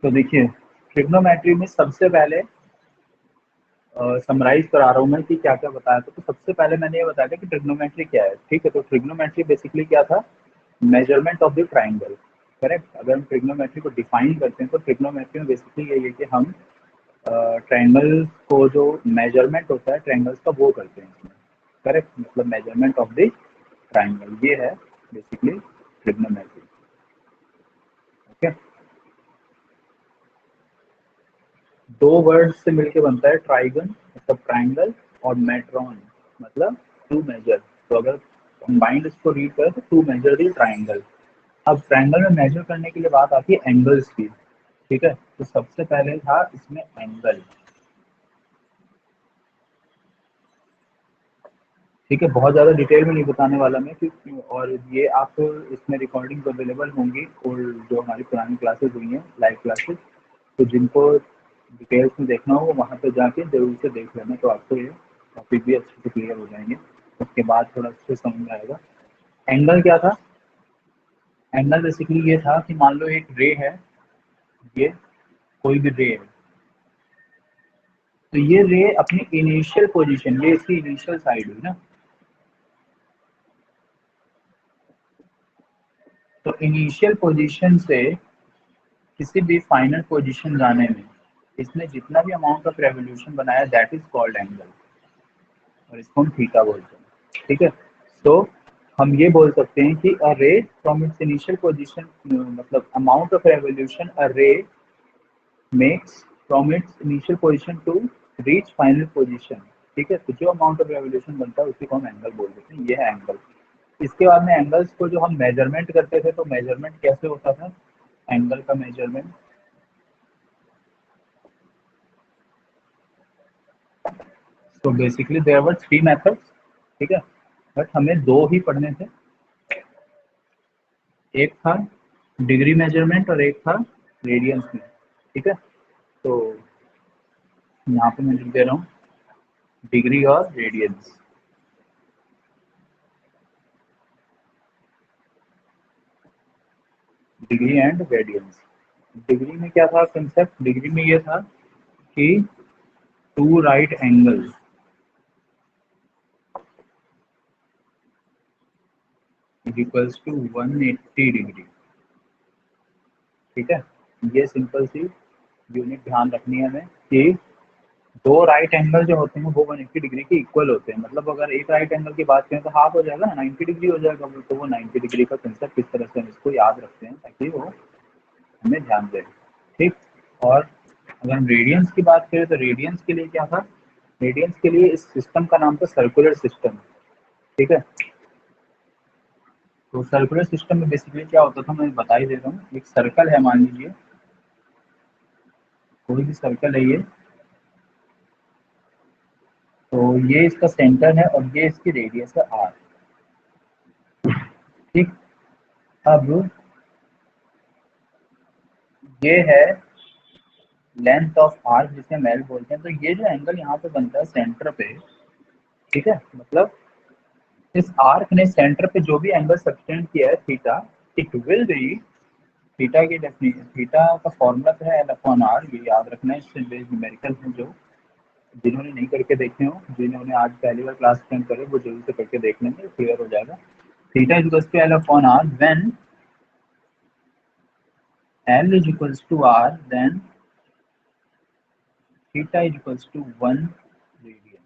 तो देखिए ट्रिग्नोमेट्री में सबसे पहले समराइज करा रहा हूँ मैं कि क्या क्या बताया था। तो सबसे पहले मैंने ये बताया था कि ट्रिग्नोमेट्री क्या है। ठीक है, तो ट्रिग्नोमेट्री बेसिकली क्या था, measurement of the triangle. Correct. अगर हम ट्रिग्नोमेट्री को डिफाइन करते हैं तो ट्रिग्नोमेट्री में बेसिकली यही है कि हम ट्राइंगल को जो मेजरमेंट होता है ट्राइंगल्स का वो करते हैं इसमें। करेक्ट, मतलब मेजरमेंट ऑफ द ट्राइंगल ये है बेसिकली ट्रिग्नोमेट्री। ओके, दो वर्ड से मिलके बनता है ट्राइगन मतलब ट्राइंगल, और मेट्रॉन मतलब टू मेजर। तो अगर कंबाइंड इसको रीड करें तो टू मेजर दी ट्राइंगल। अब ट्राइंगल में मेजर करने के लिए बात आती है एंगल्स की। ठीक है, तो सबसे पहले था इसमें एंगल। ठीक है, बहुत ज़्यादा डिटेल में नहीं बताने वाला मैं क्योंकि, और ये आप इसमें रिकॉर्डिंग अवेलेबल होंगी और जो हमारी पुरानी क्लासेस हुई हैं लाइव क्लासेस, तो जिनको डिटेल्स में देखना हो वहाँ पे जाके जरूर से देख लेना, तो आपको ये टॉपिक भी अच्छे से क्लियर हो जाएंगे। उसके बाद थोड़ा अच्छे से समझ में आएगा। एंगल क्या था, एंगल बेसिकली ये था कि मान लो एक रे है, ये कोई भी रे है, तो ये रे अपनी इनिशियल पोजीशन, ये इसकी इनिशियल साइड हुई ना, तो इनिशियल पोजीशन से किसी भी फाइनल पोजीशन जाने में इसने जितना भी अमाउंट ऑफ रेवोल्यूशन बनाया दैट इज कॉल्ड एंगल, और इसको हम थीटा बोलते हैं। ठीक है, तो हम ये बोल सकते हैं कि a ray from its initial position, मतलब amount of revolution a ray makes from its initial position to reach final position. ठीक है, तो जो अमाउंट ऑफ रेवोल्यूशन बनता है उसी को हम एंगल बोल देते हैं, ये है एंगल। इसके बाद में एंगल्स को जो हम मेजरमेंट करते थे, तो मेजरमेंट कैसे होता था एंगल का मेजरमेंट। तो basically there were three methods. ठीक है, बट हमें दो ही पढ़ने थे, एक था डिग्री मेजरमेंट और एक था रेडियंस में। ठीक है, तो यहाँ पे मैं लिख दे रहा हूँ डिग्री और radians. Degree and radians. Degree में क्या था कंसेप्ट, डिग्री में ये था कि two right angle equals to 180 degree. ठीक है, ये सिंपल सी यूनिट ध्यान रखनी है हमें कि दो राइट एंगल जो होते हैं वो 180 डिग्री के इक्वल होते हैं। मतलब अगर एक राइट एंगल की बात करें तो हाफ हो जाएगा ना, 90 डिग्री हो जाएगा वो, तो वो 90 डिग्री का कंसेप्ट किस तरह से हम इसको याद रखते हैं ताकि वो हमें ध्यान दे। ठीक, और अगर हम रेडियंस की बात करें तो रेडियंस के लिए क्या था, रेडियंस के लिए इस सिस्टम का नाम था सर्कुलर सिस्टम। ठीक है, तो सर्कुलर सिस्टम में बेसिकली क्या होता था मैं बता ही दे रहा हूँ। एक सर्कल है, मान लीजिए कोई भी सर्कल है ये, तो ये इसका सेंटर है और ये इसकी रेडियस है आर। ठीक, अब ये है लेंथ ऑफ आर्क जिसे हम एल बोलते हैं। तो ये जो एंगल यहाँ पे बनता है सेंटर पे, ठीक है, मतलब इस आर्क ने सेंटर पे जो भी एंगल सब्टेंड किया है theta, it will be, theta की डेफिनेशन, थीटा का फॉर्मूला तो है एल अपॉन आर, ये याद रखना है। इससे बेस्ड न्यूमेरिकल है, जो जिन्होंने नहीं करके देखे हो, जिन्होंने आज पहली बार क्लास अटेंड करे वो जरूर से करके देख लेंगे, क्लियर हो जाएगा। Theta is equals to L upon R when L is equals to R, then theta is equals to 1 radian.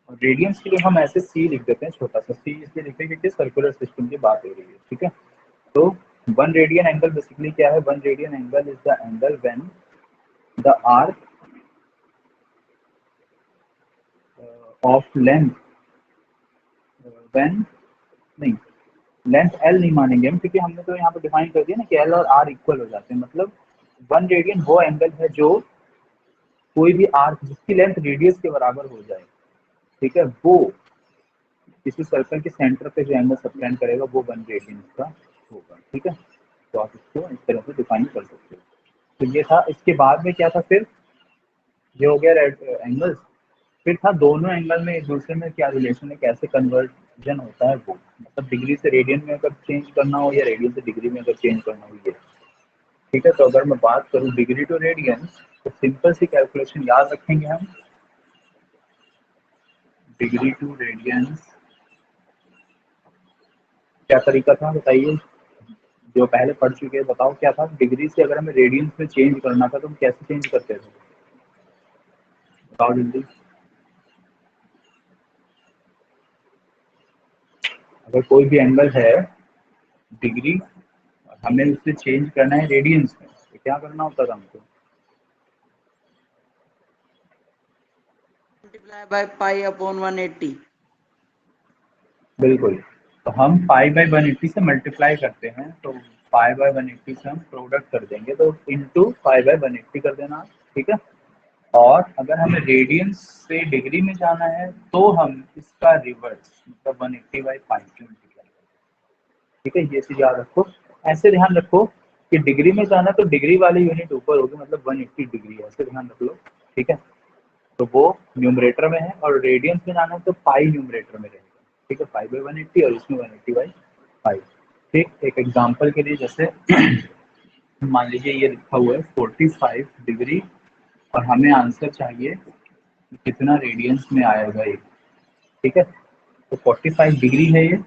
और रेडियंस के लिए हम ऐसे सी लिख देते हैं, छोटा सा सी इसलिए लिखते हैं क्योंकि सर्कुलर सिस्टम की बात हो रही है। ठीक है, तो 1 रेडियन एंगल बेसिकली क्या है, 1 radian angle is the angle when the arc of length, when, नहीं लेंथ एल नहीं मानेंगे हम क्योंकि हमने तो यहाँ पे डिफाइन कर दिया ना कि एल और आर इक्वल हो जाते हैं। मतलब 1 रेडियन वो एंगल है जो कोई भी आर्क जिसकी लेंथ रेडियस के बराबर हो जाए, ठीक है, वो किसी सर्कल के सेंटर पे जो एंगल सबटेंड करेगा वो 1 रेडियन का होगा। ठीक है, तो आप इसको इस तरह से डिफाइन कर सकते हो। तो ये था, इसके बाद में क्या था फिर, ये हो गया एंगल्स। फिर था दोनों एंगल में एक दूसरे में क्या रिलेशन है, कैसे कन्वर्जन होता है वो, मतलब डिग्री से रेडियन में अगर चेंज करना हो या रेडियन से डिग्री में अगर चेंज करना हो, ये ठीक है। तो अगर मैं बात करूँ डिग्री टू रेडियंस, तो सिंपल सी कैलकुलेशन याद रखेंगे हम। डिग्री टू रेडियंस क्या तरीका था बताइए, जो पहले पढ़ चुके हैं बताओ क्या था। डिग्री से अगर हमें रेडियंस में चेंज करना था तो हम कैसे चेंज करते थे, बताओ जल्दी। अगर कोई भी एंगल है डिग्री, हमें उससे चेंज करना है रेडियंस में, तो क्या करना होता था हमको? Multiply by pi upon 180। बिल्कुल। तो हम पाई बाय 180 से मल्टीप्लाई करते हैं, तो पाई बाय 180 से हम प्रोडक्ट कर देंगे, तो इंटू पाई बाय 180 कर देना, ठीक है। और अगर हमें रेडियंस से डिग्री में जाना है तो हम इसका रिवर्स मतलब 180 बाई पाई से मल्टीप्लाई करें, ठीक है। ये चीज याद रखो। ऐसे ध्यान रखो कि डिग्री में जाना तो डिग्री वाली यूनिट ऊपर होगी, मतलब 180 डिग्री, ऐसे ध्यान रख लो, ठीक है। तो वो न्यूमरेटर में है, और रेडियंस में जाना है तो पाई न्यूमरेटर में रहेगा, ठीक है। पाई बाई 180 और इसमें 180 बाई पाई। ठीक, एक एग्जांपल के लिए जैसे मान लीजिए ये लिखा हुआ है 45 डिग्री, और हमें आंसर चाहिए कि कितना रेडियंस में आएगा ये, ठीक है। तो 45 डिग्री है ये,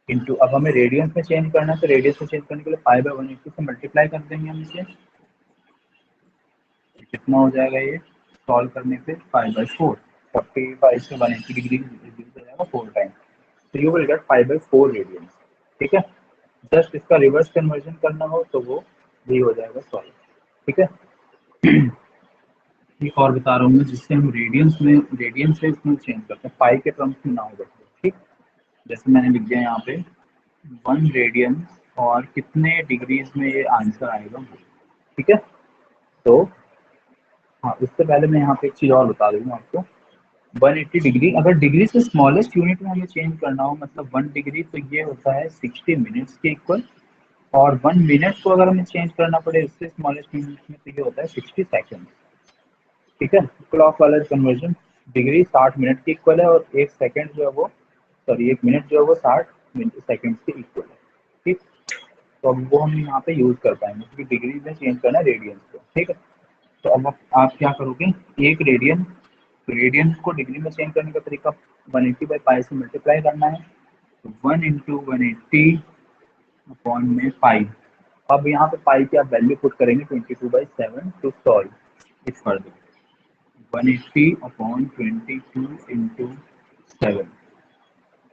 इंटू अब हमें रेडियंस में चेंज करना है, तो रेडियंस में चेंज करने के लिए पाई बाई 180 से मल्टीप्लाई कर देंगे हम इसे। कितना हो जाएगा ये सॉल्व करने पे? 5/4। 45 से 180 डिग्री रिड्यूस हो जाएगा 4 टाइम, तो यू विल गेट 5/4 रेडियंस, ठीक है। जस्ट इसका रिवर्स कन्वर्जन करना हो तो वो भी हो जाएगा सॉल्व, ठीक है। एक और बता रहा हूँ मैं, जिससे हम रेडियंस से इसमें चेंज करते हैं, पाई के टर्म्स में ना हो बच्चे, ठीक। जैसे मैंने लिख दिया यहाँ पे 1 रेडियन, और कितने डिग्रीज में ये आंसर आएगा, ठीक है। तो हाँ, उससे पहले मैं यहाँ पे एक चीज़ और बता दूँ आपको। 180 डिग्री, अगर डिग्री से स्मॉलेस्ट यूनिट में हमें चेंज करना हो, मतलब 1 डिग्री, तो ये होता है 60 मिनट्स के इक्वल। और 1 मिनट को अगर हमें चेंज करना पड़े उससे स्मॉलेस्ट यूनिट में, तो ये होता है 60 सेकेंड, ठीक है। क्लॉक वाला कन्वर्जन, डिग्री 60 मिनट के इक्वल है, और एक सेकेंड जो है वो, सॉरी, एक मिनट जो है वो 60 सेकेंड के इक्वल है, ठीक। तो अब वो हम यहाँ पे यूज कर पाएंगे, क्योंकि डिग्री में चेंज करना है रेडियंस को, ठीक है। तो अब आप क्या करोगे, एक रेडियन, रेडियन को डिग्री में चेंज करने का तरीका 180 बाई पाई से मल्टीप्लाई करना है, तो 1 इंटू 180 अपॉन में पाई। अब यहाँ पे पाई की आप वैल्यू पुट करेंगे 22/7 to solve it further. 180 upon 22 into 7,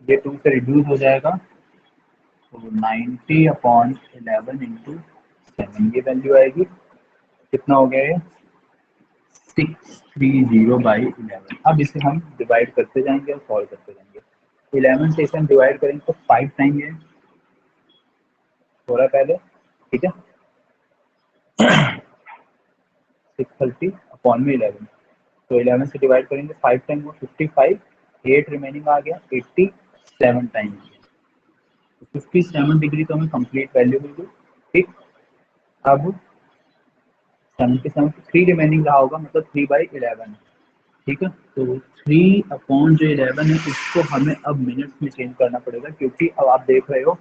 ये 2 से रिड्यूस हो जाएगा, तो 90 अपॉन 11 इंटू 7, ये वैल्यू आएगी। कितना हो गया ये? 630/11। अब इसे हम डिवाइड करते जाएंगे और सॉल्व करते जाएंगे। 11 से इसे हम डिवाइड करेंगे तो 5 टाइम ये हो रहा है पहले, ठीक है। 630 अपॉन में 11, तो 11 से डिवाइड करेंगे 5 टाइम, वो 55, 8 रिमेनिंग आ गया, 87 टाइम, 57 डिग्री तो हमें कंप्लीट वैल्यू मिल गई, ठीक। अब 77 3 रिमेनिंग रहा होगा, मतलब 3/11, ठीक है। तो 3 अपॉन जो 11 है उसको हमें अब मिनट्स में चेंज करना पड़ेगा, क्योंकि अब आप देख रहे हो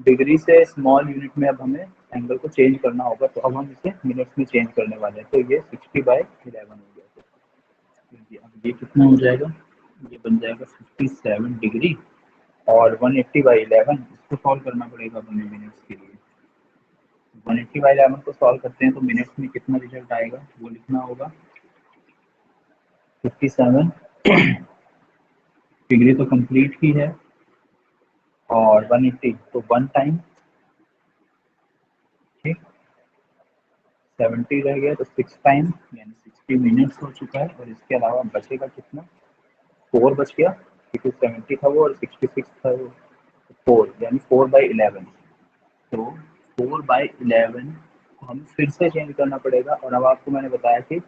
डिग्री से स्मॉल यूनिट में अब हमें एंगल को चेंज करना होगा, तो अब हम इसे मिनट्स में चेंज करने वाले हैं। तो ये 60/11 हो गया। तो अब ये कितना हो जाएगा, ये बन जाएगा 57 डिग्री, और 180/11 इसको सॉल्व करना पड़ेगा हमें मिनट्स के लिए। 180/11 को सॉल्व करते हैं तो मिनट्स में कितना रिजल्ट आएगा वो लिखना होगा। 57 डिग्री तो कंप्लीट ही है, और 180 तो 1 टाइम, ठीक। 70 रह गया तो 6 टाइम, यानी 60 मिनट्स हो चुका है। और इसके अलावा बचेगा कितना, 4 बच गया, क्योंकि 70 था वो और 66 था वो, 4 यानी 4/11। तो 4/11 को हम फिर से चेंज करना पड़ेगा, और अब आपको मैंने बताया कि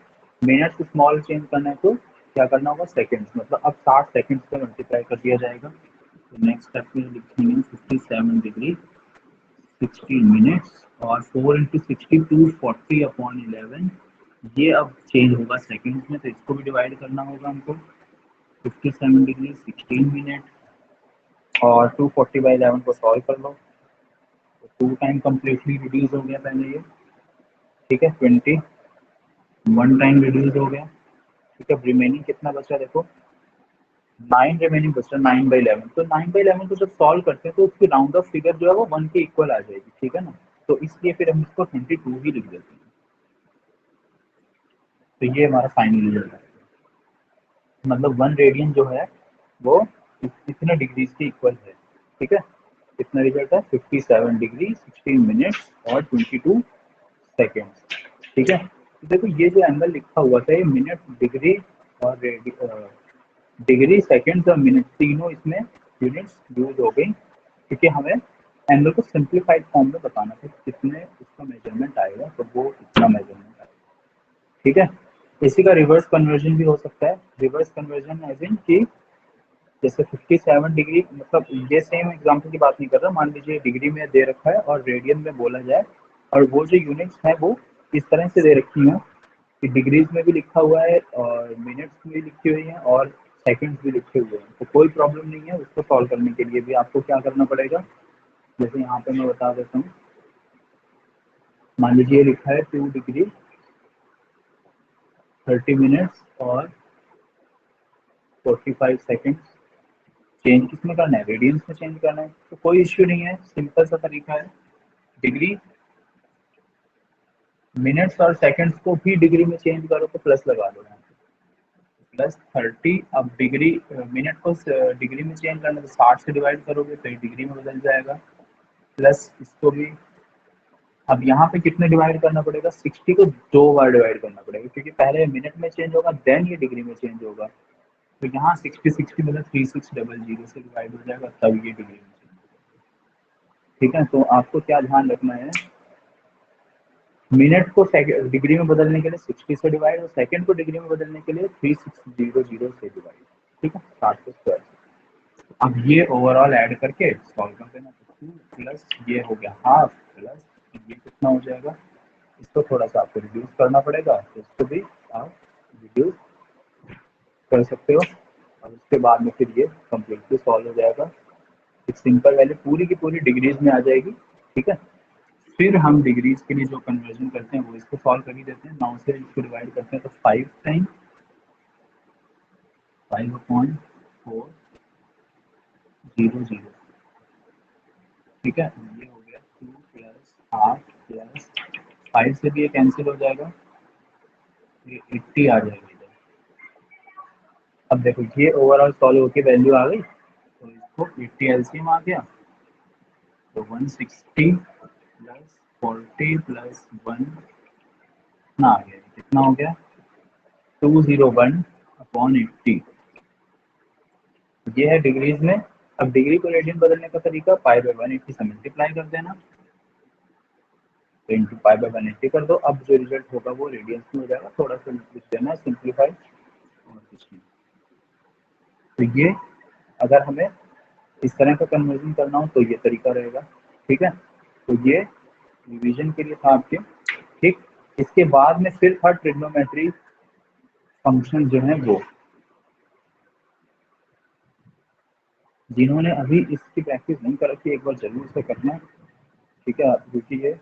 मिनट से स्मॉल चेंज करना है तो क्या करना होगा, सेकेंड्स, मतलब अब 60 सेकेंड्स पे मल्टीप्लाई कर दिया जाएगा। तो नेक्स्ट स्टेप में लिखेंगे 57 डिग्री 60 मिनट्स, और 4 इंटू 62 40/11, ये अब चेंज होगा सेकेंड्स में, तो इसको भी डिवाइड करना होगा हमको। 57 डिग्री 16 मिनट, और 240/11 को सॉल्व कर लो, 2 टाइम कम्प्लीटली रिड्यूस हो गया पहले ये, ठीक है, 20, 1 टाइम रिड्यूस हो गया, ठीक है। रिमेनिंग कितना बचा देखो, 9 रिमेनिंग बचा, 9/11। तो 9/11 को जब सॉल्व करते हैं तो उसकी राउंड ऑफ फिगर जो है वो 1 के इक्वल आ जाएगी, ठीक है ना। तो इसलिए फिर हम इसको 22 ही लिख देते हैं। तो ये हमारा फाइनल रिजल्ट है, मतलब 1 रेडियन जो है वो कितने डिग्रीज के इक्वल है, ठीक है। कितना रिजल्ट है, 57 डिग्री 16 मिनट्स और 22 सेकेंड्स, ठीक है। तो देखो ये जो एंगल लिखा हुआ था ये मिनट, डिग्री और डिग्री, सेकेंड्स और मिनट तीनों इसमें यूनिट्स यूज हो गई, क्योंकि हमें एंगल को सिंप्लीफाइड फॉर्म में बताना था कितने उसका मेजरमेंट आएगा, तो वो इतना मेजरमेंट आएगा, ठीक है। इसी का रिवर्स कन्वर्जन भी हो सकता है। रिवर्स कन्वर्जन एज इन कि जैसे 57 डिग्री, मतलब ये सेम एग्जांपल की बात नहीं कर रहा, मान लीजिए डिग्री में दे रखा है और रेडियन में बोला जाए, और वो जो यूनिट्स है वो इस तरह से दे रखी हैं कि डिग्रीज में भी लिखा हुआ है और मिनट्स में भी लिखी हुई है और सेकंड्स भी लिखे हुए हैं, तो कोई प्रॉब्लम नहीं है। उसको सॉल्व करने के लिए भी आपको क्या करना पड़ेगा, जैसे यहाँ पे मैं बता देता हूँ। मान लीजिए लिखा है 2 डिग्री 30 मिनट्स और 45 सेकेंड्स। चेंज किसमें करना है, रेडियंस में चेंज करना है, तो कोई इश्यू नहीं है, सिंपल सा तरीका है। डिग्री, मिनट्स और सेकंड्स को भी डिग्री में चेंज करो तो प्लस लगा दो यहाँ पे, +30। अब डिग्री, मिनट को डिग्री में चेंज करना तो 60 से डिवाइड करोगे तो ये डिग्री में बदल जाएगा, प्लस इसको भी। अब यहाँ पे कितने डिवाइड करना पड़ेगा, 60 को 2 बार डिवाइड करना पड़ेगा, क्योंकि पहले मिनट में चेंज होगा देन ये डिग्री में चेंज होगा। तो यहाँ 60 मतलब 3600 से डिवाइड हो जाएगा, तब ये डिग्री में चेंज होगा, ठीक है। तो आपको क्या ध्यान रखना है, मिनट को डिग्री में बदलने के लिए 60 से डिवाइड और सेकंड को डिग्री में बदलने के लिए 3600 से डिवाइड, ठीक है, 60 के स्क्वायर। अब ये ओवरऑल ऐड करके सॉल्व कर देना, तो 2 प्लस ये हो गया हाफ, प्लस ये कितना हो जाएगा, इसको थोड़ा सा आपको रिड्यूस करना पड़ेगा, तो इसको भी आप रिड्यूस कर सकते हो। और उसके बाद में फिर ये कम्प्लीटली सॉल्व हो जाएगा, एक सिंपल वैल्यू पूरी की पूरी डिग्रीज में आ जाएगी, ठीक है। फिर हम डिग्रीज के लिए जो कन्वर्जन करते हैं वो इसको सॉल्व कर ही देते हैं। 9 से इसको डिवाइड करते हैं तो 5 टाइम 5/400, ठीक है। ये हो गया 2 प्लस हाफ प्लस 5 से भी ये कैंसिल हो जाएगा, ये 80 आ जाएगी इधर। अब देखो ये ओवरऑल सॉल्व होकर वैल्यू आ गई, तो इसको 80 एलसीएम आ गया, तो 160 प्लस 40 प्लस 1 कितना आ गया, कितना हो गया 201/80। ये है डिग्रीज में। अब डिग्री को रेडियन बदलने का तरीका π/180 से मल्टीप्लाई कर देना, तो इंटू π/180 कर दो। अब जो रिजल्ट होगा वो रेडियंस में हो जाएगा, थोड़ा सा लिख देना सिंप्लीफाई और कुछ नहीं। तो ये अगर हमें इस तरह का कन्वर्जन करना हो तो ये तरीका रहेगा, ठीक है। तो ये रिवीजन के लिए था आपके, ठीक। इसके बाद में फिर था ट्रिग्नोमेट्री फंक्शन जो है वो, जिन्होंने अभी इसकी प्रैक्टिस नहीं कर रखी एक बार जरूर से करना, ठीक है, क्योंकि ये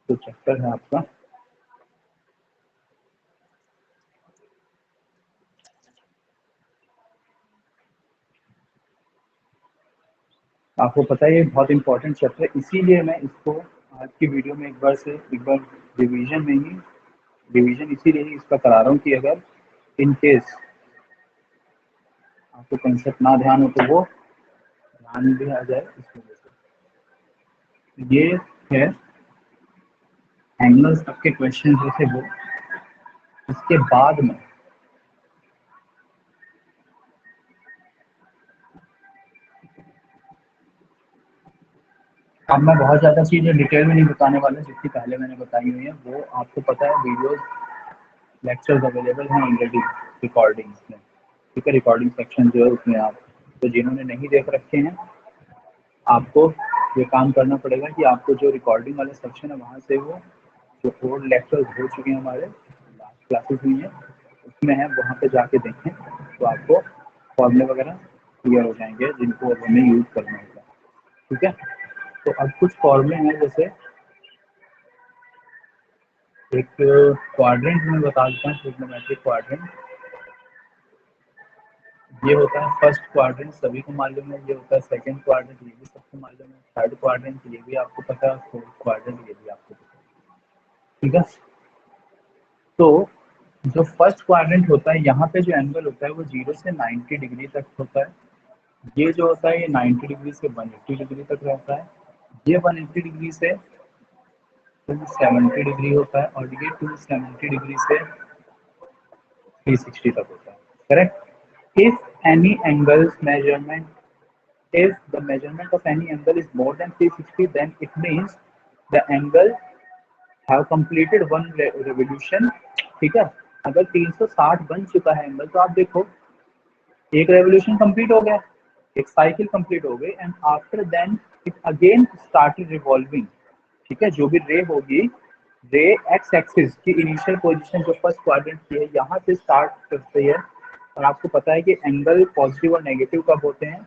तो चैप्टर है आपका। आपको पता है ये बहुत इंपॉर्टेंट चैप्टर है, इसीलिए मैं इसको आज की वीडियो में एक बार रिवीजन में ही, रिवीजन इसीलिए ही इसका करा रहा हूँ कि अगर इन केस आपको कंसेप्ट ना ध्यान हो तो वो ध्यान भी आ जाए इस वजह से। ये है एंगल्स तक के क्वेश्चन जो थे वो। इसके बाद में अब मैं बहुत ज़्यादा चीज़ें डिटेल में नहीं बताने वाला, जितनी पहले मैंने बताई हुई है वो आपको पता है। वीडियोस लेक्चर्स अवेलेबल हैं ऑलरेडी रिकॉर्डिंग्स में, ठीक है। रिकॉर्डिंग सेक्शन जो है उसमें आप, तो जिन्होंने नहीं देख रखे हैं आपको ये काम करना पड़ेगा कि आपको जो रिकॉर्डिंग वाला सेक्शन है वहाँ से वो जो 4 लेक्चर्स हो चुके हैं हमारे, लास्ट क्लासेस हुई हैं उसमें है, वहाँ पे जाके देखें तो आपको फॉर्मूले वगैरह क्लियर हो जाएंगे जिनको अब हमें यूज़ करना होगा, ठीक है। तो अब कुछ फॉर्मूले हैं, जैसे एक क्वाड्रेंट में बता देता हूँ, ट्रिग्नोमेट्रिक क्वाड्रेंट। ये होता है फर्स्ट क्वाड्रेंट, सभी को मालूम है। ये होता है सेकंड क्वाड्रेंट, ये भी सबको मालूम है। थर्ड क्वाड्रेंट, ये भी आपको पता है। फोर्थ क्वाड्रेंट, ये भी आपको पता है। ठीक है, तो जो फर्स्ट क्वाड्रेंट होता है, यहाँ पे जो एंगल होता है वो 0 से 90 डिग्री तक होता है। ये जो होता है ये 90 डिग्री से 180 डिग्री तक रहता है। ये 180 डिग्री से 270 डिग्री होता है, और ये 270 डिग्री से 360 तक होता है। Correct. If any angles measurement, if the measurement of any angle is more than 360, then it means the angle have completed one revolution। ठीक है, अगर 360 बन चुका है एंगल, तो आप देखो एक रेवोल्यूशन कंप्लीट हो गया, एक साइकिल कंप्लीट हो गई, and after then it again started revolving. ठीक है, जो भी रे होगी, रे एक्स एक्सिस की इनिशियल पोजीशन जो फर्स्ट क्वाड्रेंट की है, यहाँ से स्टार्ट करती है। और आपको पता है कि एंगल पॉजिटिव और नेगेटिव कब होते हैं?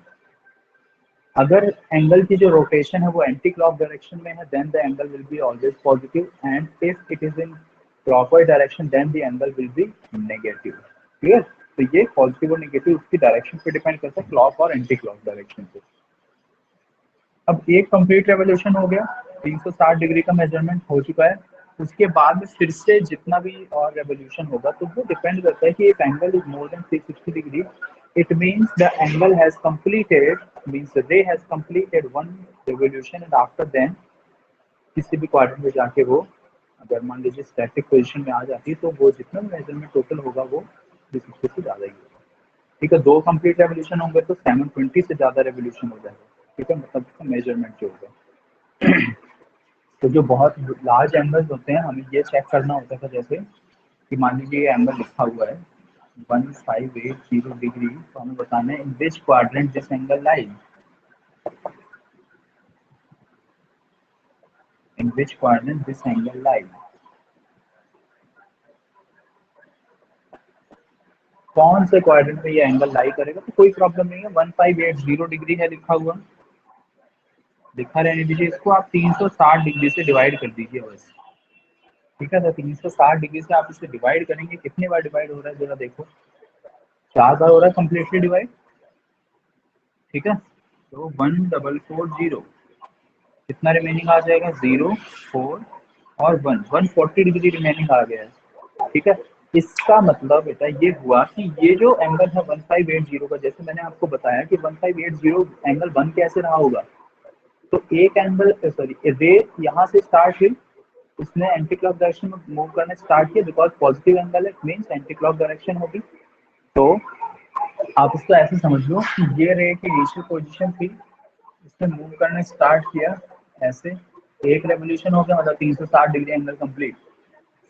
अगर एंगल की जो रोटेशन है वो एंटी क्लॉक डायरेक्शन में है, then the angle will be always positive, and if it is in clockwise direction then the angle will be negative. Clear? तो ये पॉजिटिव और नेगेटिव उसकी डायरेक्शन पे डिपेंड करता है, क्लॉक और एंटी क्लॉक डायरेक्शन पे। अब एक कंप्लीट रेवोल्यूशन हो गया, 360 डिग्री का मेजरमेंट हो चुका है। उसके बाद फिर से जितना भी और रेवोल्यूशन होगा, तो वो डिपेंड करता है कि if angle is more than 360 degree, it means the angle has completed, means the ray has completed one revolution, and after then किसी भी क्वाड्रेंट में जाके वो अगर मान लीजिए स्टैटिक पोजीशन में आ जाती है, तो वो जितना भी मेजरमेंट टोटल होगा वो 360 से ज़्यादा ही होगा। ठीक है, 2 कंप्लीट रेवोल्यूशन होंगे तो 720 से ज़्यादा रेवोल्यूशन हो जाएगा। ठीक है, मतलब इसका मेजरमेंट जो होगा। तो जो बहुत लार्ज एंगल्स होते हैं, हमें ये चेक करना होता था, जैसे कि मान लीजिए ये एंगल लिखा हुआ है 1580 डिग्री, तो हमें बताना है in which quadrant this angle lies, in which quadrant this angle lies. कौन से क्वाड्रेंट में ये एंगल लाई करेगा, तो कोई प्रॉब्लम नहीं है। 1580 डिग्री है लिखा हुआ, लिखा रहने दीजिए। इसको आप 360 डिग्री से डिवाइड कर दीजिए बस। ठीक है, तो 360 डिग्री से आप इसे डिवाइड करेंगे, कितने बार डिवाइड हो रहा है जरा देखो, 4 बार हो रहा है कम्प्लीटली डिवाइड। ठीक है, तो 1440 कितना रिमेनिंग आ जाएगा, 0 4 और 1, 140 डिग्री रिमेनिंग आ गया है। ठीक है, इसका मतलब बेटा ये हुआ कि ये जो एंगल है 1580 का, जैसे मैंने आपको बताया कि 1580 एंगल बन कैसे रहा होगा, तो एक एंगल सॉरी रे यहाँ से स्टार्ट हुई, उसने एंटी क्लॉक डायरेक्शन में मूव करना स्टार्ट किया, बिकॉज पॉजिटिव एंगल है, मीन्स एंटी क्लॉक डायरेक्शन होगी। तो आप इसको ऐसे समझ लो कि ये रे की इनिशियल पोजीशन थी, इसने मूव करना स्टार्ट किया ऐसे, एक रेवोल्यूशन हो गया, मतलब 360 डिग्री एंगल कंप्लीट।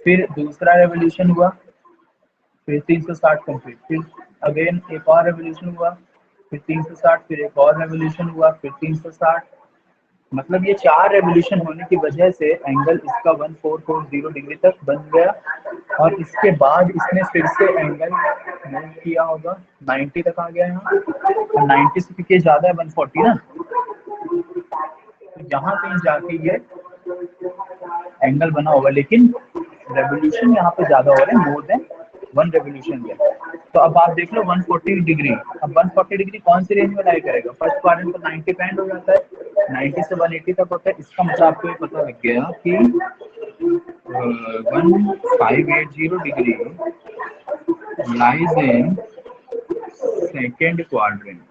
फिर दूसरा रेवोल्यूशन हुआ, फिर 360 कंप्लीट, फिर अगेन एक और रेवोल्यूशन हुआ, फिर 360, फिर एक और रेवोल्यूशन हुआ, फिर 360। मतलब ये 4 रेवोल्यूशन होने की वजह से एंगल इसका 1440 डिग्री तक बन गया, और इसके बाद इसने फिर से एंगल मूव किया होगा 90 तक आ गया यहाँ, और 90 से क्योंकि ज्यादा है 140 ना, तो यहाँ कहीं जाके ये एंगल बना होगा, लेकिन रेवोल्यूशन यहाँ पे ज्यादा हो रहा है, मोर देन 1 रेवोल्यूशन है। तो अब आप देख लो 140 डिग्री, अब 140 डिग्री कौन सी रेंज में लाई करेगा, फर्स्ट क्वाड्रेंट तो 90 पे एंड हो जाता है, 90 से 180 तक होता है। इसका मतलब आपको ये पता लग गया कि 1580 degree lies in second quadrant.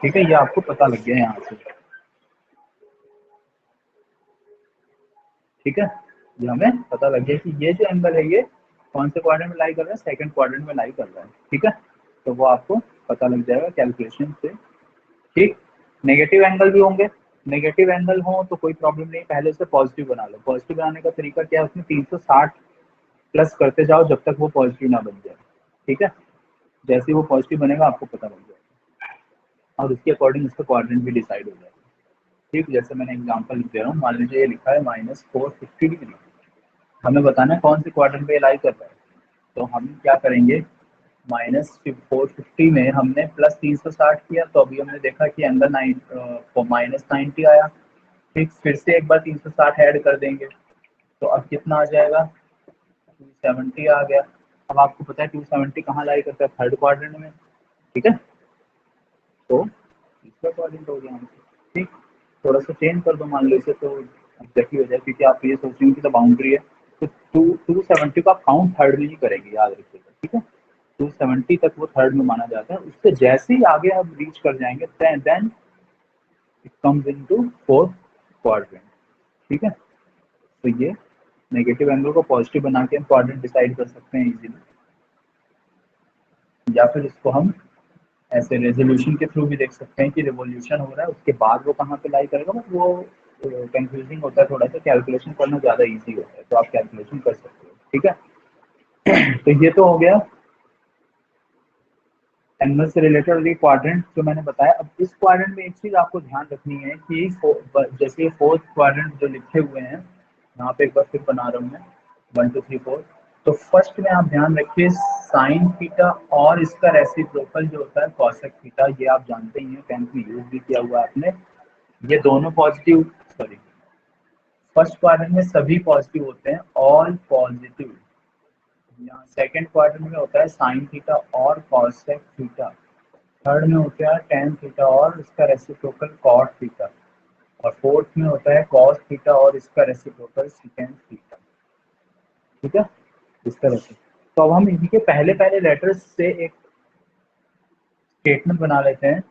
ठीक है, ये आपको पता लग गया यहाँ से। ठीक है, ये हमें पता लग गया कि ये जो एंगल है ये कौन से क्वाड्रेंट में लाई कर रहा है, सेकंड क्वाड्रेंट में लाई कर रहा है। ठीक है, तो वो आपको पता लग जाएगा कैलकुलेशन से। ठीक, नेगेटिव एंगल भी होंगे, नेगेटिव एंगल हो तो कोई प्रॉब्लम नहीं, पहले उसे पॉजिटिव बना लो। पॉजिटिव बनाने का तरीका क्या है, उसमें 360 प्लस करते जाओ जब तक वो पॉजिटिव ना बन जाए। ठीक है, जैसे ही वो पॉजिटिव बनेगा आपको पता लग जाएगा, और उसके अकॉर्डिंग उसका क्वाड्रेंट भी डिसाइड हो जाएगा। ठीक, जैसे मैंने एग्जांपल लिख दे रहा हूँ, मान लीजिए ये लिखा है -450 डिग्री, हमें बताना है कौन से क्वाड्रेंट पे लाई कर रहा है। तो हम क्या करेंगे, -450 में हमने +360 किया, तो अभी हमने देखा कि एंगल -90 आया। ठीक, फिर से एक बार 360 ऐड कर देंगे, तो अब कितना आ जाएगा, 270 आ गया। अब आपको पता है 270 कहाँ लाई करता है, थर्ड क्वाड्रेंट में, ठीक है, तो तीसरा क्वाड्रेंट हो गया हमसे। ठीक, थोड़ा सा चेंज कर दो, मान लो इसे, तो एग्जैक्टली हो जाए, क्योंकि आप ये सोच रहे हो कि तो बाउंड्री है, तो 270 का काउंट थर्ड में ही करेंगे, याद रखिएगा, ठीक है। 270 तक वो थर्ड में माना जाता है, उससे जैसे ही आगे आप रीच कर जाएंगे then it comes into fourth quadrant, ठीक है। तो ये नेगेटिव एंगल को पॉजिटिव बना के हम क्वाड्रेंट डिसाइड कर सकते हैं इजीली, या फिर इसको हम ऐसे रेजोल्यूशन के थ्रू भी देख सकते हैं कि रिवोल्यूशन हो रहा है, उसके बाद वो कहाँ पे लाई करेगा, बट वो कंफ्यूजिंग होता है थोड़ा सा, कैलकुलेशन करना ज़्यादा इजी होता है, तो आप कैलकुलेशन कर सकते हो, ठीक है। तो ये तो हो गया एंगल से रिलेटेड ये क्वाड्रेंट जो मैंने बताया। अब इस क्वाड्रेंट में एक चीज आपको ध्यान रखनी है कि जैसे फोर्थ क्वाड्रेंट जो लिखे हुए हैं यहाँ पे, एक बार फिर बना रहा हूँ मैं, 1 2 3 4। तो फर्स्ट में आप ध्यान रखिए साइन थीटा और इसका रेसिप्रोकल जो होता है कॉसेक थीटा, ये आप जानते ही हैं, 10th में यूज भी किया हुआ है आपने। ये दोनों पॉजिटिव, सॉरी, फर्स्ट क्वाड्रेंट में सभी पॉजिटिव होते हैं, ऑल पॉजिटिव। यहाँ सेकंड क्वाड्रेंट में होता है साइन थीटा और कॉसेक थीटा, थर्ड में होता है टेन थीटा और इसका रेसिप्रोकल कॉट थीटा, और फोर्थ में होता है कॉस थीटा और इसका रेसिप्रोकल सेकेंड थीटा, ठीक है, इस तरह से। तो अब हम इनके पहले पहले लेटर्स से एक स्टेटमेंट बना लेते हैं।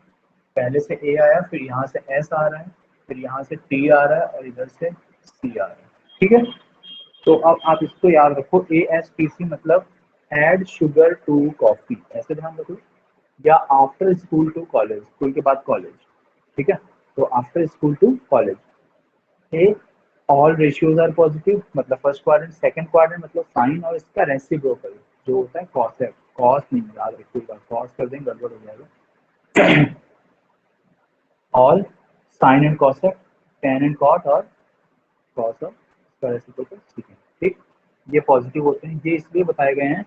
पहले से ए आया, फिर यहाँ से एस आ रहा है, फिर यहाँ से टी आ रहा है, और इधर से सी आ रहा है, ठीक है। तो अब आप इसको याद रखो, ए एस टी सी मतलब एड शुगर टू कॉफी, ऐसे ध्यान रखो, या after school to college, school के बाद कॉलेज, ठीक है। तो after school to college, A all ratios are positive मतलब फर्स्ट क्वाड्रेंट, सेकंड क्वाड्रेंट मतलब साइन और इसका रेसिप्रोकल जो होता है कॉस है, कॉस नहीं याद रखिएगा, कॉस कर देंगे गड़बड़ हो जाएगा। ऑल साइन एंड कॉस है, टेन एंड कॉट और कॉस और इसका रेसिप्रोकल, ठीक है, ठीक। ये पॉजिटिव होते हैं, ये इसलिए बताए गए हैं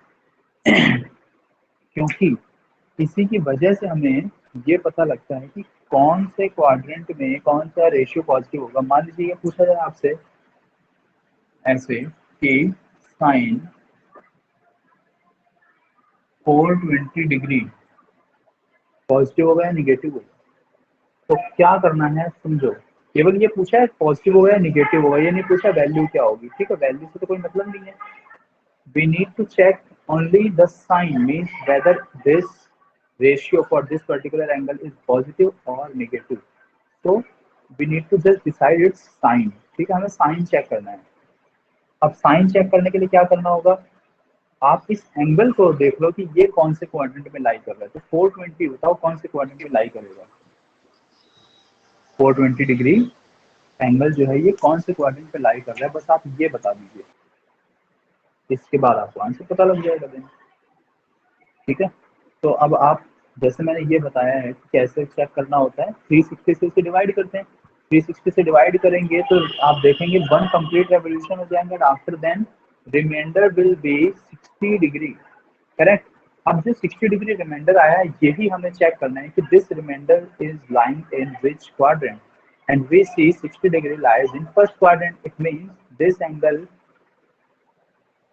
क्योंकि इसी की वजह से हमें ये पता लगता है कि कौन से क्वाड्रेंट में कौन सा रेशियो पॉजिटिव होगा। मान लीजिए ये पूछा जाए आपसे ऐसे कि साइन 420 डिग्री पॉजिटिव होगा या निगेटिव होगा, तो क्या करना है समझो, केवल ये पूछा है पॉजिटिव होगा या निगेटिव होगा, ये नहीं पूछा वैल्यू क्या होगी, ठीक है, वैल्यू से तो कोई मतलब नहीं है। We need to check only the sign, means whether this ratio for this particular angle is positive or negative. So we need to just decide its sign, ठीक है, हमें साइन चेक करना है। अब साइन चेक करने के लिए क्या करना होगा, आप इस एंगल को देख लो कि ये कौन से क्वाड्रेंट में लाई कर रहा है, तो 420 बताओ कौन से क्वाड्रेंट में लाई करेगा, 420 डिग्री एंगल जो है ये कौन से क्वाड्रेंट पे लाई कर रहा है, बस आप ये बता दीजिए, इसके बाद आपको आंसर पता लग जाएगा देन, ठीक है। तो अब आप, जैसे मैंने ये बताया है कि कैसे चेक करना होता है, 360 से इसे डिवाइड करते हैं, 360 से डिवाइड करेंगे तो आप देखेंगे 1 कंप्लीट रेवोल्यूशन हो जाएंगे, after then remainder will be 60 degree, correct. अब जो 60 डिग्री रिमाइंडर आया है यही हमें चेक करना है कि this remainder is lying in which quadrant, and we see 60 degree lies in first quadrant, it means this angle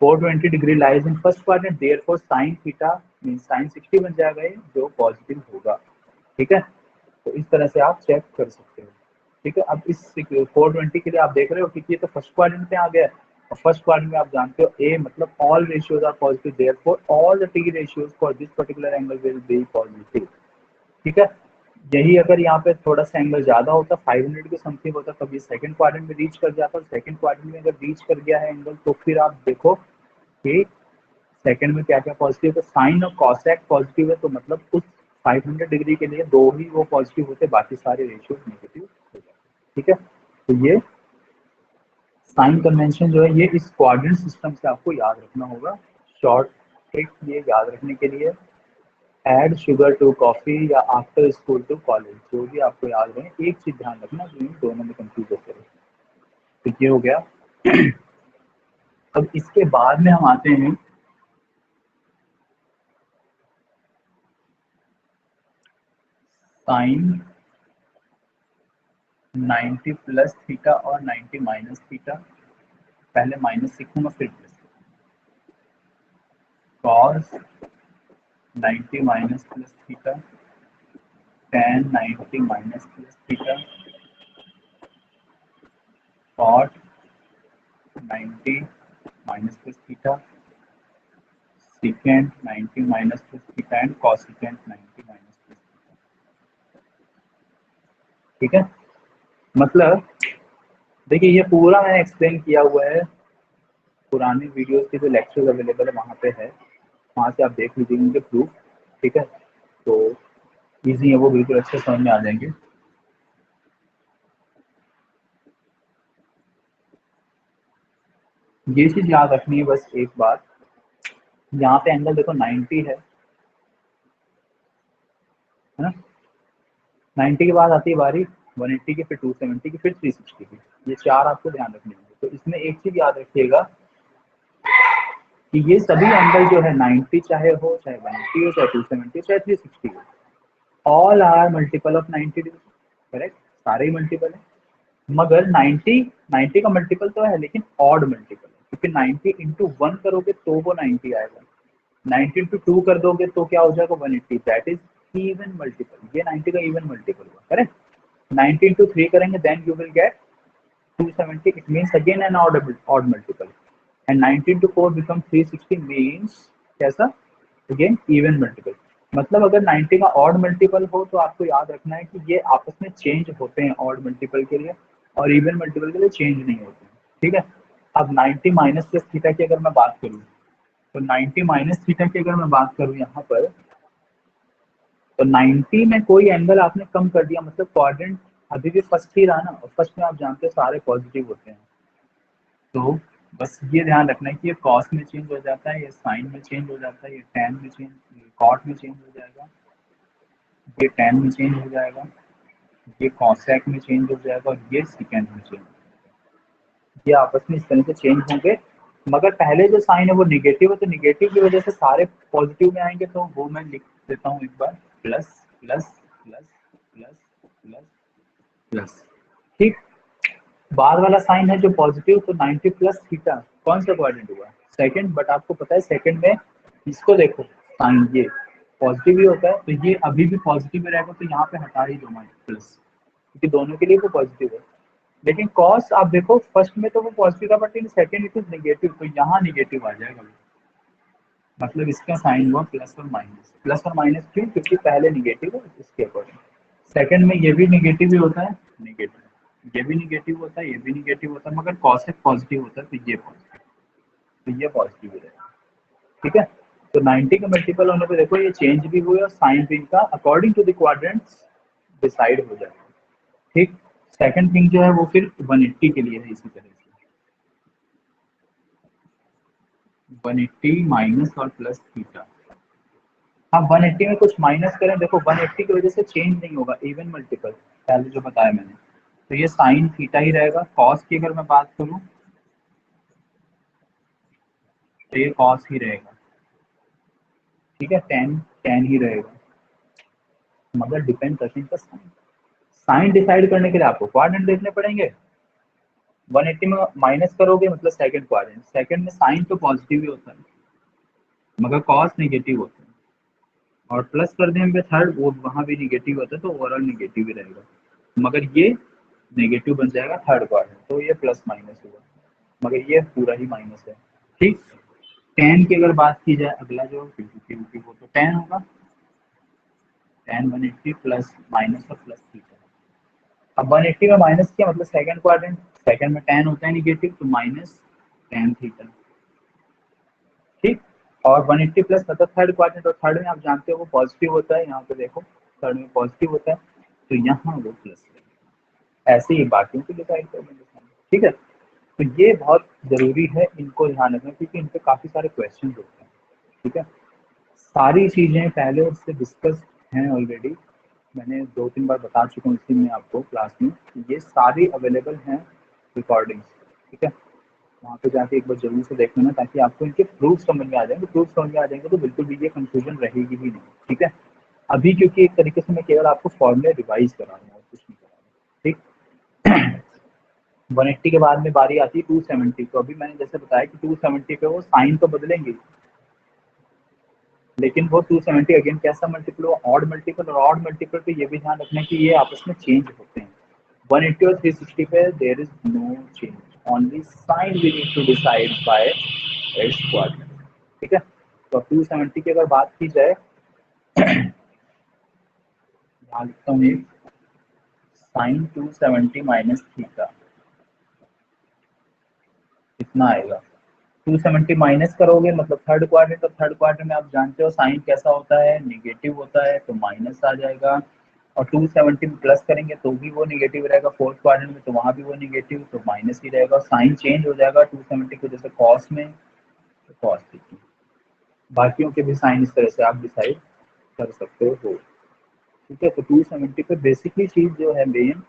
420 degree lies in first quadrant, therefore sin theta mean sin 60 बन जाएगा ये, जो पॉजिटिव होगा, ठीक है। तो इस तरह से आप चेक कर सकते हो, ठीक है। अब इस 420 के लिए आप देख रहे हो कि ये तो फर्स्ट क्वाड्रेंट में आ गया, और फर्स्ट क्वाड्रेंट में आप जानते हो ए मतलब all ratios are positive, therefore all the T ratios for this particular angle will be positive, ठीक है। यही अगर यहाँ पे थोड़ा सा एंगल ज्यादा होता, 500 के समथिंग होता, तब ये सेकंड क्वाड्रेंट में रीच कर जाता, और सेकंड क्वाड्रेंट में अगर रीच कर गया है एंगल, तो फिर आप देखो कि सेकंड में क्या क्या पॉजिटिव है, तो साइन और कॉसेक पॉजिटिव है, तो मतलब उस 500 डिग्री के लिए दो ही वो पॉजिटिव होते, बाकी सारे रेशियो नेगेटिव हो जाते, ठीक है। तो ये साइन कन्वेंशन जो है ये इस क्वाड्रेंट सिस्टम से आपको याद रखना होगा। शॉर्ट ट्रिक ये याद रखने के लिए, एड शुगर टू कॉफी या आफ्टर स्कूल टू कॉलेज, जो भी आपको याद रहे, एक चीज ध्यान रखना जो इन दोनों में कंफ्यूज होते रहे। तो ये हो गया। अब इसके बाद में हम आते हैं साइन 90 प्लस थीटा और 90 माइनस थीटा, पहले माइनस लिखूंगा फिर plus, cos 90 minus plus theta, tan 90 minus plus theta, cot 90 minus plus theta, secant 90 minus plus theta and cosecant 90 minus plus theta. ठीक है, मतलब देखिए ये पूरा मैंने एक्सप्लेन किया हुआ है, पुराने वीडियोस के जो लेक्चर्स अवेलेबल है वहाँ पे है, वहाँ से आप देख लीजिए उनके प्रूफ। ठीक है, तो इजी है, वो बिल्कुल अच्छे समझ में आ जाएंगे। ये चीज याद रखनी है बस एक बात, यहाँ पे एंगल देखो 90 है ना, 90 के बाद आती है बारी 180 की, फिर 270 की, फिर 360 की, ये चार आपको ध्यान रखने होंगे। तो इसमें एक चीज याद रखिएगा कि ये सभी एंगल जो है 90 चाहे हो, चाहे 180 हो, चाहे 270 हो, चाहे 360 हो, all are multiple of 90 degree. Correct, सारे ही मल्टीपल है, मगर 90 का मल्टीपल तो है लेकिन ऑड मल्टीपल है, क्योंकि 90 इंटू 1 करोगे तो वो 90 आएगा, 90 इंटू 2 कर दोगे तो क्या हो जाएगा 180, दैट इज इवन मल्टीपल, ये 90 का इवन मल्टीपल हुआ। करेक्ट, 90 इंटू 3 करेंगे then you will get 270, it means again an odd multiple, and 90 into 4 become 360 means कैसा, अगेन इवन मल्टीपल। मतलब अगर 90 का ऑड मल्टीपल हो तो आपको याद रखना है कि ये आपस में चेंज होते हैं ऑड मल्टीपल के लिए, और इवन मल्टीपल के लिए चेंज नहीं होते हैं। ठीक है, अब 90 माइनस प्लस थीटा की अगर मैं बात करूँ, तो 90 माइनस थीटा की अगर मैं बात करूँ यहाँ पर, तो 90 में कोई एंगल आपने कम कर दिया, मतलब क्वाड्रेंट अभी भी फर्स्ट ही रहा ना, और फर्स्ट में आप जानते हैं सारे पॉजिटिव होते हैं, तो बस ये ध्यान रखना है कि ये कॉस में चेंज हो जाता है, ये साइन में चेंज हो जाता है, ये टैन में चेंज, कॉट में चेंज हो जाएगा, ये टैन में चेंज हो जाएगा, ये कॉसेक में चेंज हो जाएगा, और ये सिकेंड में चेंज, ये आपस में इस तरह से चेंज होंगे। मगर पहले जो साइन है वो निगेटिव है, तो निगेटिव की वजह से सारे पॉजिटिव में आएंगे, तो वो मैं लिख देता हूँ एक बार, plus plus plus plus plus plus. ठीक, बाद वाला साइन है जो पॉजिटिव, तो 90 प्लस थीटा कौन सा क्वाड्रेंट हुआ, सेकंड, बट आपको पता है सेकंड में इसको देखो साइन ये पॉजिटिव ही होता है, तो ये अभी भी पॉजिटिव में रहेगा, तो यहाँ पे हटा ही दो प्लस, क्योंकि दोनों के लिए वो पॉजिटिव है। लेकिन कॉस आप देखो फर्स्ट में तो वो पॉजिटिव था, but in second it is negative, तो यहाँ नेगेटिव आ जाएगा, मतलब इसका साइन हुआ प्लस और माइनस, प्लस और माइनस क्यों, क्योंकि पहले निगेटिव है इसके अकॉर्डिंग, सेकंड में ये भी निगेटिव ही होता है, निगेटिव ये भी निगेटिव होता है, ये भी निगेटिव होता है, मगर कॉस एक पॉजिटिव होता है, तो ये पॉजिटिव, तो ये पॉजिटिव ही रहेगा। ठीक है, तो 90 का मल्टीपल होने पे देखो ये चेंज भी हुए और साइन भी इनका according to the quadrants decide हो जाएगा। ठीक, सेकंड थिंग जो है वो फिर 180 के लिए है, इसी तरह से 180 माइनस और प्लस थीटा। हाँ 180 में कुछ माइनस करें, देखो 180 की वजह से चेंज नहीं होगा, इवन मल्टीपल पहले जो बताया मैंने, तो ये साइन थीटा ही रहेगा। कॉस की अगर मैं बात करूं तो ये कॉस ही रहेगा। ठीक है, टेन टेन ही रहेगा, मगर डिपेंड करते हैं साइन, साइन डिसाइड करने के लिए आपको क्वाड्रेंट देखने पड़ेंगे। 180 में माइनस करोगे मतलब सेकंड क्वाड्रेंट, सेकंड में साइन तो पॉजिटिव ही होता है मगर कॉस नेगेटिव होता है, और प्लस कर दें पे थर्ड, वो वहां भी निगेटिव होता है, तो ओवरऑल निगेटिव ही रहेगा, मगर ये नेगेटिव बन जाएगा थर्ड क्वाड्रेंट, तो ये प्लस माइनस हुआ, मगर ये पूरा ही माइनस है। ठीक, टेन की अगर बात की जाए, अगला जो वो तो टेन होगा, टेन 180 प्लस माइनस और प्लस थीटा। अब 180 में माइनस किया मतलब सेकंड क्वाड्रेंट, सेकंड में टेन होता है निगेटिव, तो माइनस टेन थीटा। ठीक, और 180 प्लस मतलब थर्ड क्वाड्रेंट, और थर्ड में आप जानते हो वो पॉजिटिव होता है, यहाँ पे देखो थर्ड में पॉजिटिव होता है, तो यहाँ वो प्लस है। ऐसे ही बाकियों को डिसाइड कर देंगे। ठीक है, तो ये बहुत जरूरी है, इनको ध्यान रखना, क्योंकि इन पे काफी सारे क्वेश्चन होते हैं। ठीक है, सारी चीजें पहले से डिस्कस हैं ऑलरेडी, मैंने 2-3 बार बता चुका हूँ इसी में आपको क्लास में, ये सारी अवेलेबल हैं रिकॉर्डिंग्स। ठीक है, वहाँ पे जाके एक बार जरूर से देख लेना, ताकि आपको इनके प्रूफ समझ में आ जाएंगे, प्रूफ समझ में आ जाएंगे तो बिल्कुल भी ये कंफ्यूजन रहेगी ही नहीं। ठीक है, अभी क्योंकि एक तरीके से मैं केवल आपको फॉर्मूले रिवाइज करा रहा हूँ, कुछ नहीं करा रहा हूँ, ठीक। 180 के बाद में बारी आती है 270। तो अभी मैंने जैसे बताया कि 270 पे वो साइन तो बदलेंगे, लेकिन वो 270 अगेन कैसा मल्टीपल हो, ऑड मल्टीपल, और ऑड मल्टीपल पे ये भी ध्यान रखना कि ये आपस में चेंज होते हैं। 180 और 360 पे there is no change, only sign we need to decide by its quadrant, ठीक है। तो 270 की अगर बात की जाए, यहाँ लिखता हूँ एक साइन 270 माइनस थीटा, कितना आएगा। 270 माइनस करोगे मतलब थर्ड क्वाड्रेंट, और थर्ड क्वाड्रेंट में आप जानते हो साइन कैसा होता है, निगेटिव होता है, तो माइनस आ जाएगा। और 270 में प्लस करेंगे तो भी वो निगेटिव रहेगा, फोर्थ क्वाड्रेंट में तो वहाँ भी वो निगेटिव, तो माइनस ही रहेगा। साइन चेंज हो जाएगा 270 को, जैसे कॉस में तो कॉस थीटा। बाकियों के भी साइन इस तरह से आप डिसाइड कर सकते हो, ठीक है। तो 270 पे बेसिकली चीज जो है मेन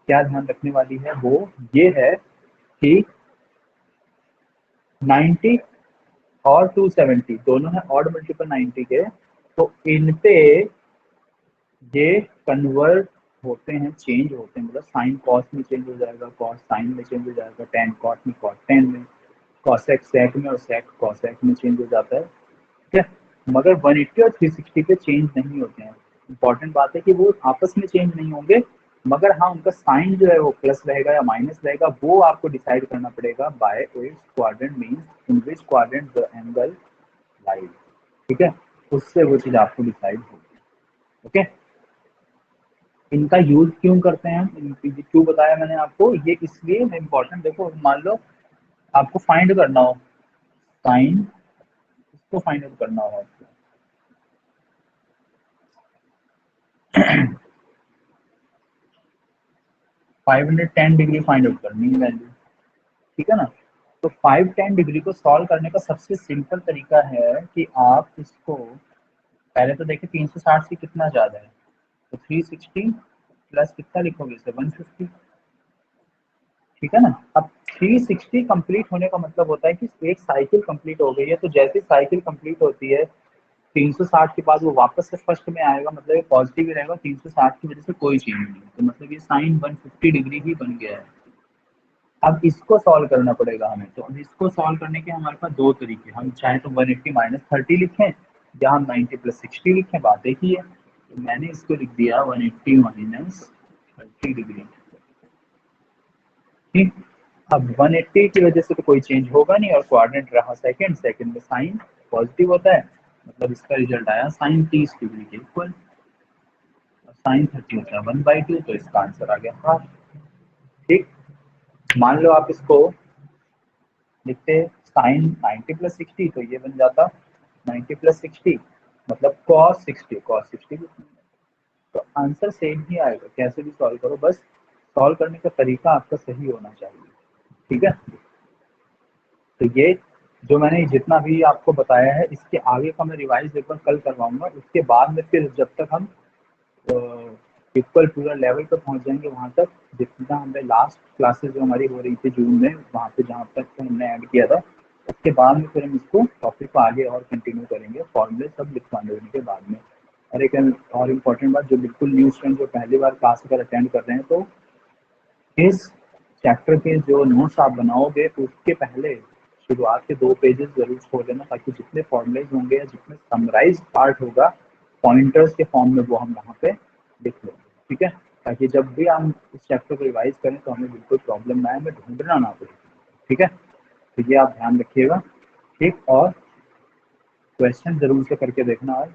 क्या ध्यान रखने वाली है वो ये है कि 90 और 270 दोनों है ऑड मल्टीपल 90 के, तो इन पे ये कन्वर्ट होते हैं, चेंज होते हैं, मतलब साइन कॉस में चेंज हो जाएगा, कॉस साइन में चेंज हो जाएगा, टेन कॉट में, कॉट टेन में, कॉसेक सेक में, और सेक कॉसेक में चेंज हो जाता है, ठीक है। मगर 180 और 360 पे चेंज नहीं होते हैं। इंपॉर्टेंट बात है कि वो आपस में चेंज नहीं होंगे, मगर हाँ उनका साइन जो है वो प्लस रहेगा या माइनस रहेगा, वो आपको डिसाइड करना पड़ेगा bye its quadrant, means in which quadrant the angle lies, ठीक है। उससे वो चीज आपको डिसाइड होगी, ओके। इनका यूज क्यों करते हैं हम, क्यों बताया मैंने आपको, ये इसलिए इम्पोर्टेंट, देखो मान लो आपको फाइंड करना हो साइन, इसको फाइंड आउट करना हो आपको 510 डिग्री फाइंड आउट करनी है वैल्यू, ठीक है ना। तो 510 डिग्री को सॉल्व करने का सबसे सिंपल तरीका है कि आप इसको पहले तो देखिए 360 से कितना ज्यादा है, तो 360 प्लस कितना लिखोगे इसे 150, ठीक है ना। अब 360 कंप्लीट होने का मतलब होता है कि एक साइकिल कंप्लीट हो गई है, तो जैसे साइकिल कंप्लीट होती है 360 के बाद वो वापस से फर्स्ट में आएगा, मतलब ये पॉजिटिव ही रहेगा, 360 की वजह से कोई चेंज नहीं, तो मतलब ये साइन 150 डिग्री ही बन गया है। अब इसको सॉल्व करना पड़ेगा हमें, तो अब इसको सॉल्व करने के हमारे पास दो तरीके, हम चाहे तो 180 माइनस 30 लिखें या हम 90 प्लस 60 लिखें, बात एक ही है। तो मैंने इसको लिख दिया 180 माइनस 30 डिग्री, ठीक। अब 180 की वजह से तो कोई चेंज होगा नहीं, और क्वाड्रेंट रहा सेकंड, सेकंड में साइन पॉजिटिव होता है, मतलब इसका रिजल्ट आया साइन 30 डिग्री के इक्वल, और साइन 30 होता है 1/2, तो इसका आंसर आ गया हाफ, ठीक। मान लो आप इसको लिखते साइन 90 प्लस 60, तो ये बन जाता 90 प्लस 60 मतलब कॉस 60, कॉस 60, तो आंसर सेम ही आएगा, कैसे भी सॉल्व करो, बस सॉल्व करने का तरीका आपका सही होना चाहिए, ठीक है। तो ये जो मैंने जितना भी आपको बताया है, इसके आगे का मैं रिवाइज एक बार कल करवाऊंगा, उसके बाद में फिर जब तक हम इक्वल पूरा लेवल पर पहुंच जाएंगे, वहां तक जितना हमने लास्ट क्लासेस जो हमारी हो रही थी जून में, वहां पे जहां तक हमने ऐड किया था, उसके बाद में फिर हम इसको टॉपिक को आगे और कंटिन्यू करेंगे, फॉर्मूले सब लिखवाने होने के बाद में। और एक और इम्पोर्टेंट बात, जो बिल्कुल न्यू स्टूडेंट जो पहली बार क्लास अगर अटेंड कर रहे हैं, तो इस चैप्टर के जो नोट्स आप बनाओगे उसके पहले शुरुआत के 2 पेजेस जरूर छोड़ देना, ताकि जितने फॉर्मूलेज होंगे या जितने समराइज पार्ट होगा पॉइंटर्स के फॉर्म में वो हम वहाँ पे लिख लेंगे, ठीक है। ताकि जब भी हम इस चैप्टर को रिवाइज करें तो हमें बिल्कुल प्रॉब्लम ना आए, हमें ढूंढना ना पड़े, ठीक है। तो ये आप ध्यान रखिएगा, ठीक। और क्वेश्चन जरूर से करके देखना, आज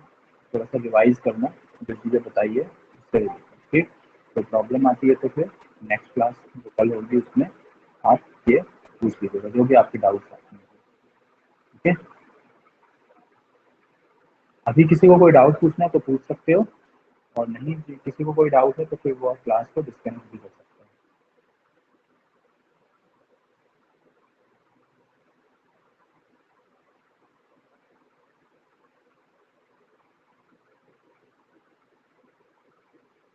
थोड़ा सा रिवाइज करना, जो चीज़ें बताइए उससे, ठीक। तो प्रॉब्लम आती है तो फिर नेक्स्ट क्लास जो कल होगी उसमें आप ये पूछ लीजिएगा जो भी आपके डाउट्स आते हैं, ठीक है। अभी किसी को कोई डाउट पूछना है तो पूछ सकते हो, और नहीं किसी को कोई डाउट है तो फिर वो क्लास को डिस्कनेक्ट भी कर सकते हो।